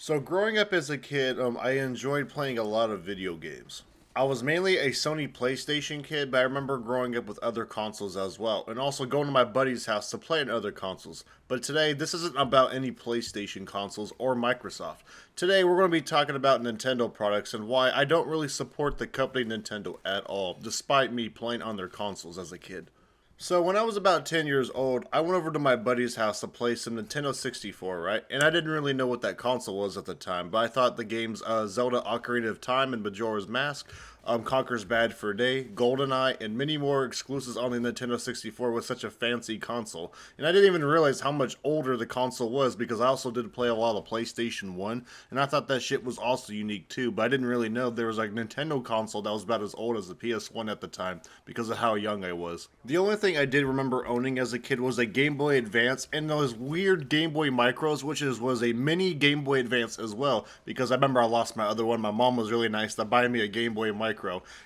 So growing up as a kid, I enjoyed playing a lot of video games. I was mainly a Sony PlayStation kid, but I remember growing up with other consoles as well, and also going to my buddy's house to play on other consoles. But today, this isn't about any PlayStation consoles or Microsoft. Today, we're going to be talking about Nintendo products and why I don't really support the company Nintendo at all, despite me playing on their consoles as a kid. So when I was about 10 years old, I went over to my buddy's house to play some Nintendo 64, right? And I didn't really know what that console was at the time, but I thought the games Zelda Ocarina of Time and Majora's Mask, Conker's Bad Fur Day, GoldenEye, and many more exclusives on the Nintendo 64 was such a fancy console. And I didn't even realize how much older the console was because I also did play a lot of PlayStation 1, and I thought that shit was also unique too, but I didn't really know there was like a Nintendo console that was about as old as the PS1 at the time because of how young I was. The only thing I did remember owning as a kid was a Game Boy Advance and those weird Game Boy Micros, which was a mini Game Boy Advance as well, because I remember I lost my other one. My mom was really nice to buy me a Game Boy Micro,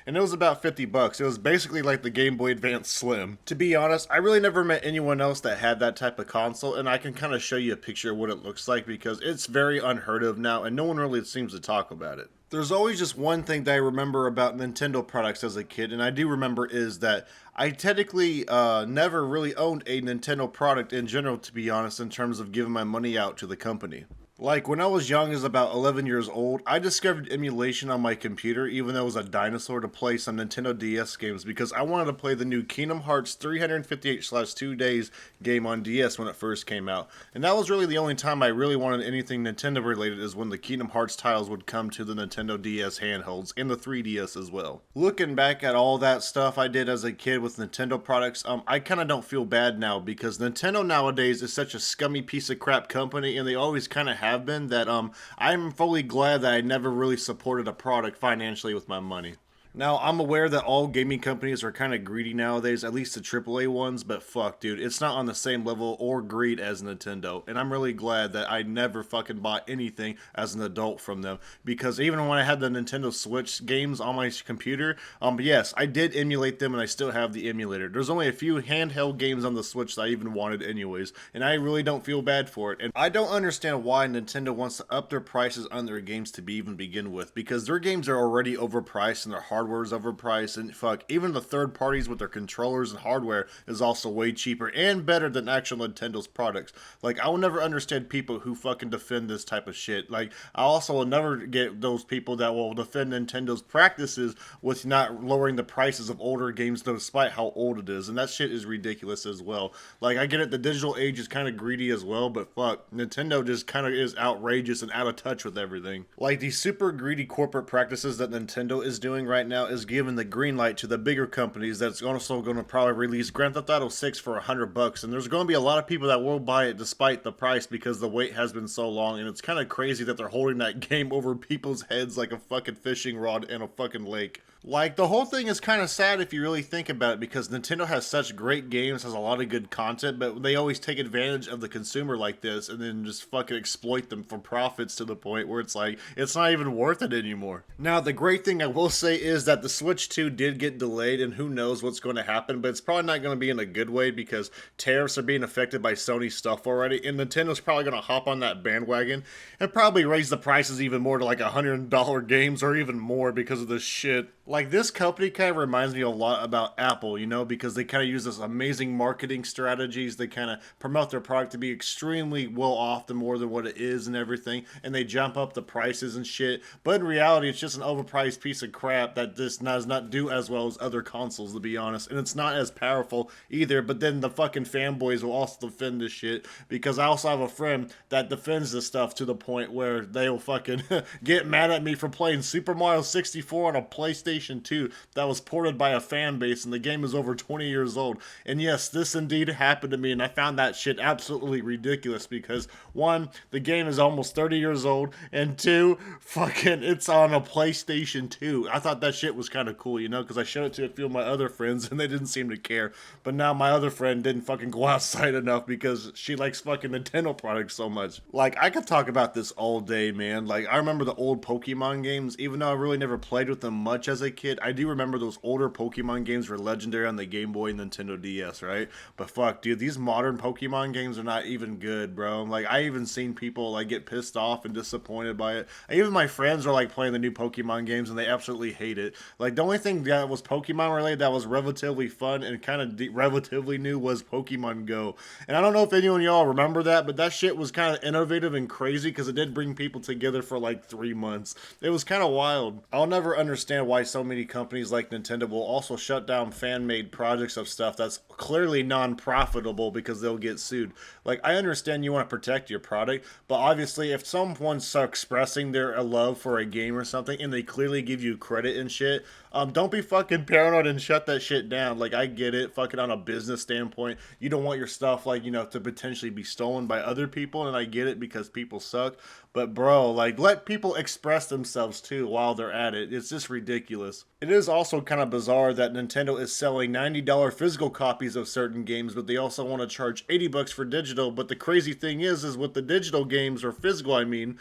and it was about 50 bucks. It was basically like the Game Boy Advance Slim. To be honest, I really never met anyone else that had that type of console, and I can kind of show you a picture of what it looks like because it's very unheard of now, and no one really seems to talk about it. There's always just one thing that I remember about Nintendo products as a kid, and I do remember is that I technically never really owned a Nintendo product in general, to be honest, in terms of giving my money out to the company. Like, when I was young, as about 11 years old, I discovered emulation on my computer, even though it was a dinosaur, to play some Nintendo DS games because I wanted to play the new Kingdom Hearts 358/2 Days game on DS when it first came out. And that was really the only time I really wanted anything Nintendo related, is when the Kingdom Hearts titles would come to the Nintendo DS handhelds and the 3DS as well. Looking back at all that stuff I did as a kid with Nintendo products, I kind of don't feel bad now because Nintendo nowadays is such a scummy piece of crap company, and they always kind of have been, that I'm fully glad that I never really supported a product financially with my money. Now, I'm aware that all gaming companies are kind of greedy nowadays, at least the AAA ones, but fuck, dude, it's not on the same level or greed as Nintendo. And I'm really glad that I never fucking bought anything as an adult from them. Because even when I had the Nintendo Switch games on my computer, yes, I did emulate them and I still have the emulator. There's only a few handheld games on the Switch that I even wanted anyways, and I really don't feel bad for it. And I don't understand why Nintendo wants to up their prices on their games to even begin with, because their games are already overpriced and their hardware is overpriced, and fuck, even the third parties with their controllers and hardware is also way cheaper and better than actual Nintendo's products. Like, I will never understand people who fucking defend this type of shit. Like, I also will never get those people that will defend Nintendo's practices with not lowering the prices of older games despite how old it is, and that shit is ridiculous as well. Like, I get it, the digital age is kind of greedy as well, but fuck, Nintendo just kind of is outrageous and out of touch with everything. Like, these super greedy corporate practices that Nintendo is doing right now is giving the green light to the bigger companies that's also going to probably release Grand Theft Auto 6 for $100, and there's going to be a lot of people that will buy it despite the price because the wait has been so long, and it's kind of crazy that they're holding that game over people's heads like a fucking fishing rod in a fucking lake. Like, the whole thing is kind of sad if you really think about it, because Nintendo has such great games, has a lot of good content, but they always take advantage of the consumer like this and then just fucking exploit them for profits to the point where it's like, it's not even worth it anymore. Now, the great thing I will say is that the Switch 2 did get delayed, and who knows what's going to happen, but it's probably not going to be in a good way because tariffs are being affected by Sony stuff already, and Nintendo's probably going to hop on that bandwagon and probably raise the prices even more to like $100 games or even more because of this shit. Like, this company kind of reminds me a lot about Apple, you know, because they kind of use this amazing marketing strategies. They kind of promote their product to be extremely well off the more than what it is and everything, and they jump up the prices and shit. But in reality, it's just an overpriced piece of crap that just does not do as well as other consoles, to be honest, and it's not as powerful either. But then the fucking fanboys will also defend this shit, because I also have a friend that defends this stuff to the point where they'll fucking get mad at me for playing Super Mario 64 on a PlayStation 2 that was ported by a fan base, and the game is over 20 years old. And yes, this indeed happened to me, and I found that shit absolutely ridiculous because, one, the game is almost 30 years old, and two, fucking, it's on a PlayStation 2. I thought that shit was kind of cool, you know, because I showed it to a few of my other friends, and they didn't seem to care. But now my other friend didn't fucking go outside enough because she likes fucking Nintendo products so much. Like, I could talk about this all day, man. Like, I remember the old Pokemon games, even though I really never played with them much as a a kid, I do remember those older Pokemon games were legendary on the Game Boy and Nintendo DS, right? But fuck, dude, these modern Pokemon games are not even good, bro. Like, I even seen people like get pissed off and disappointed by it. Even my friends are like playing the new Pokemon games and they absolutely hate it. Like, the only thing that was Pokemon related that was relatively fun and kind of relatively new was Pokemon Go. And I don't know if anyone of y'all remember that, but that shit was kind of innovative and crazy because it did bring people together for like 3 months. It was kind of wild. I'll never understand why so many companies like Nintendo will also shut down fan-made projects of stuff that's clearly non-profitable because they'll get sued. Like, I understand you want to protect your product, but obviously if someone's expressing their love for a game or something and they clearly give you credit and shit, don't be fucking paranoid and shut that shit down. Like, I get it, fucking on a business standpoint, you don't want your stuff, like, you know, to potentially be stolen by other people, and I get it because people suck. But bro, like, let people express themselves too while they're at it. It's just ridiculous. It is also kind of bizarre that Nintendo is selling $90 physical copies of certain games, but they also want to charge $80 for digital. But the crazy thing is with the digital games, or physical, I mean,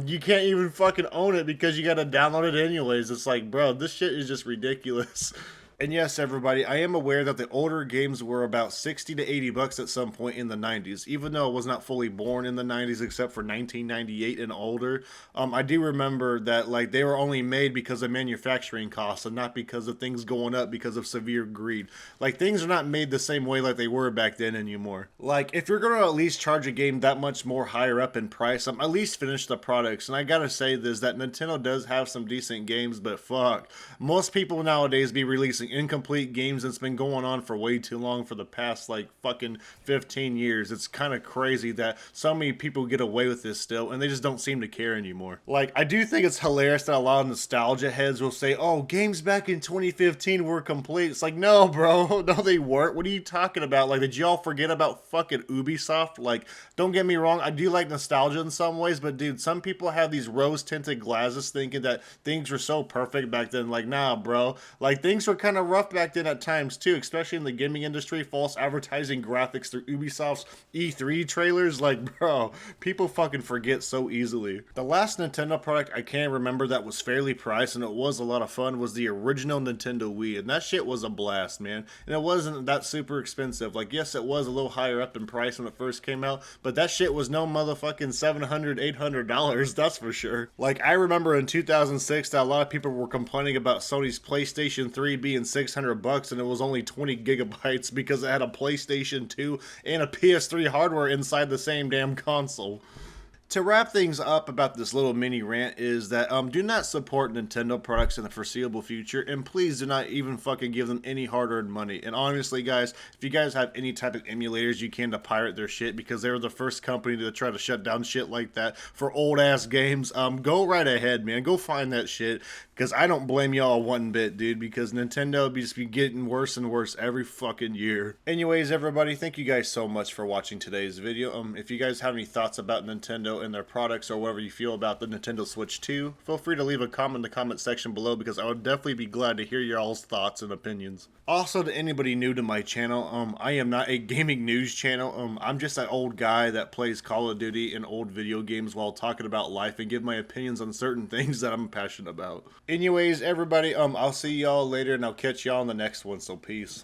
you can't even fucking own it because you gotta download it anyways. It's like, bro, this shit is just ridiculous. And yes, everybody, I am aware that the older games were about 60 to 80 bucks at some point in the 90s, even though I was not fully born in the 90s except for 1998 and older. I do remember that, like, they were only made because of manufacturing costs and not because of things going up because of severe greed. Like, things are not made the same way like they were back then anymore. Like, if you're going to at least charge a game that much more higher up in price, at least finish the products. And I gotta say this, that Nintendo does have some decent games, but fuck, most people nowadays be releasing incomplete games that's been going on for way too long, for the past like fucking 15 years. It's kind of crazy that so many people get away with this still and they just don't seem to care anymore. Like, I do think it's hilarious that a lot of nostalgia heads will say, oh, games back in 2015 were complete. It's like, no bro, no they weren't. What are you talking about? Like, did y'all forget about fucking Ubisoft? Like, don't get me wrong, I do like nostalgia in some ways, but dude, some people have these rose tinted glasses thinking that things were so perfect back then. Like, nah bro, like, things were kind of rough back then at times too, especially in the gaming industry. False advertising graphics through Ubisoft's E3 trailers, like, bro, people fucking forget so easily. The last Nintendo product I can remember that was fairly priced and it was a lot of fun was the original Nintendo Wii, and that shit was a blast, man. And it wasn't that super expensive. Like, yes, it was a little higher up in price when it first came out, but that shit was no motherfucking $700-800, that's for sure. Like, I remember in 2006 that a lot of people were complaining about Sony's PlayStation 3 being $600 and it was only 20 gigabytes because it had a PlayStation 2 and a PS3 hardware inside the same damn console. To wrap things up about this little mini rant is that do not support Nintendo products in the foreseeable future, and please do not even fucking give them any hard-earned money. And honestly guys, if you guys have any type of emulators you can to pirate their shit, because they were the first company to try to shut down shit like that for old ass games, go right ahead, man, go find that shit, because I don't blame y'all one bit, dude, because Nintendo be just be getting worse and worse every fucking year. Anyways, everybody, thank you guys so much for watching today's video. If you guys have any thoughts about Nintendo and their products, or whatever you feel about the Nintendo Switch 2, feel free to leave a comment in the comment section below, because I would definitely be glad to hear y'all's thoughts and opinions. Also, to anybody new to my channel, I am not a gaming news channel. I'm just that old guy that plays Call of Duty and old video games while talking about life and give my opinions on certain things that I'm passionate about. Anyways, everybody, I'll see y'all later and I'll catch y'all in the next one, so peace.